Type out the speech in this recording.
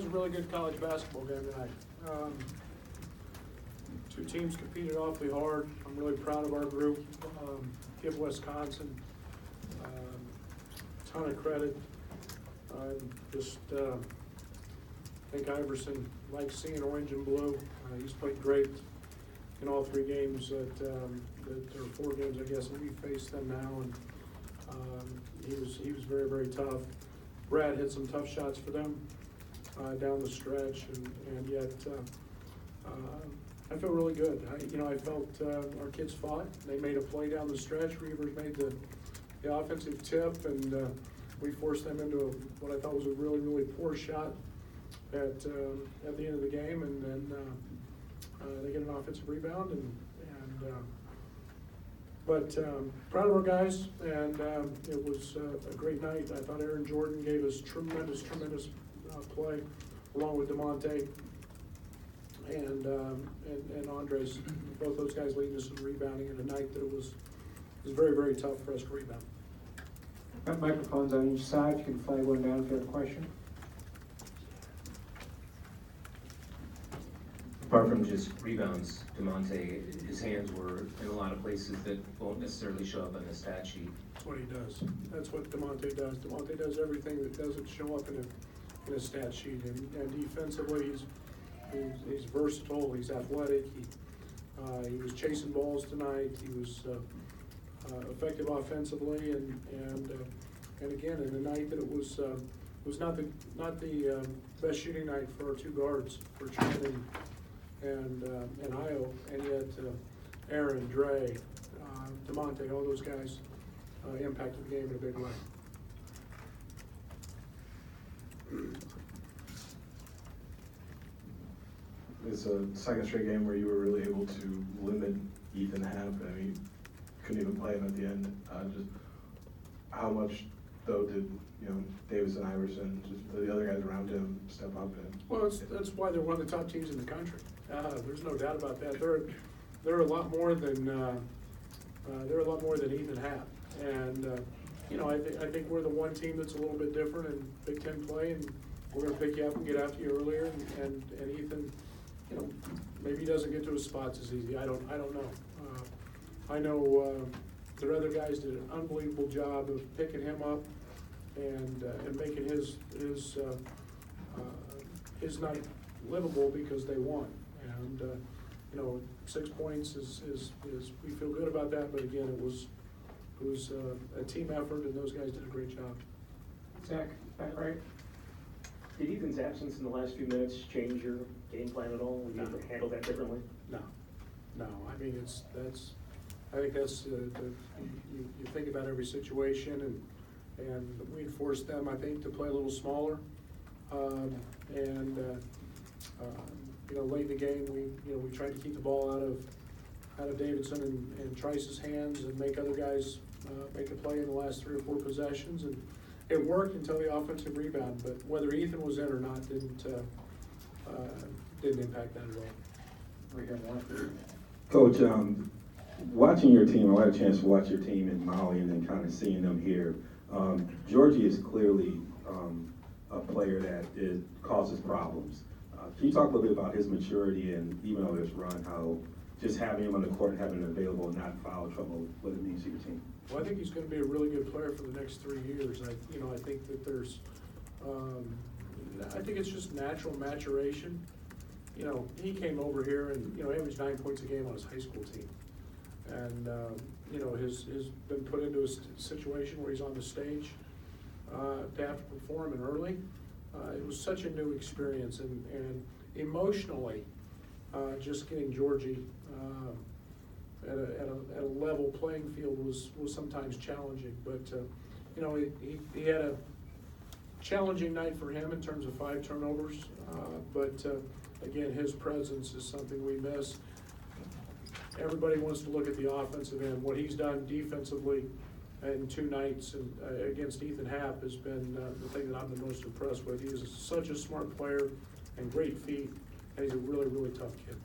was a really good college basketball game tonight. Two teams competed awfully hard. I'm really proud of our group. Give Wisconsin a ton of credit. Just think Iverson likes seeing orange and blue. He's played great in all three games that or four games, I guess, that we faced them now, and he was very, very tough. Brad hit some tough shots for them down the stretch, and yet I feel really good. I felt our kids fought. They made a play down the stretch. Reavers made the offensive tip, and we forced them into what I thought was a really, really poor shot at the end of the game, and then they get an offensive rebound, but proud of our guys, and it was a great night. I thought Aaron Jordan gave us tremendous play, along with DeMonte and Andres. Both those guys leading us in rebounding in a night that was very, very tough for us to rebound. Got microphones on each side. You can flag one down if you have a question. Apart from just rebounds, DeMonte, his hands were in a lot of places that won't necessarily show up on the stat sheet. That's what he does. That's what DeMonte does. DeMonte does everything that doesn't show up in a stat sheet. And defensively, he's versatile. He's athletic. He was chasing balls tonight. He was effective offensively, and again, in a night that it was not the best shooting night for our two guards, for Chen and Io, and yet Aaron, Dre, DeMonte, all those guys impacted the game in a big way. It's a second straight game where you were really able to limit Ethan Happ. I mean, couldn't even play him at the end. Just how much, though, did Davis and Iverson, just the other guys around him, step up? Well, that's why they're one of the top teams in the country. There's no doubt about that. They're a lot more than Ethan Happ, and I think we're the one team that's a little bit different in Big Ten play, and we're going to pick you up and get after you earlier. And Ethan, maybe he doesn't get to his spots as easy. I don't know. I know their other guys did an unbelievable job of picking him up and making his night livable because they won. And 6 points is we feel good about that. But again, it was a team effort, and those guys did a great job. Zach, back right. Did Ethan's absence in the last few minutes change your game plan at all? Would you ever handle that differently? No. I mean, I think that's you think about every situation, and we forced them, I think, to play a little smaller, late in the game we tried to keep the ball out of Davidson and Trice's hands and make other guys make a play in the last 3 or 4 possessions, and it worked until the offensive rebound. But whether Ethan was in or not didn't impact that at all. We have one. Coach, watching your team, I had a chance to watch your team in Maui and then kind of seeing them here. Georgie is clearly a player that causes problems. Can you talk a little bit about his maturity and even on this run, how just having him on the court and having him available and not foul trouble, what it means to your team? Well, I think he's going to be a really good player for the next 3 years. I think that there's, I think it's just natural maturation. He came over here and averaged 9 points a game on his high school team, and has been put into a situation where he's on the stage to have to perform, and early. It was such a new experience, and emotionally, just getting Georgie at a level playing field was sometimes challenging. But he had a challenging night for him in terms of 5 turnovers. But again, his presence is something we miss. Everybody wants to look at the offensive end. What he's done defensively in 2 nights and against Ethan Happ has been the thing that I've been most impressed with. He is such a smart player and great feet, and he's a really, really tough kid.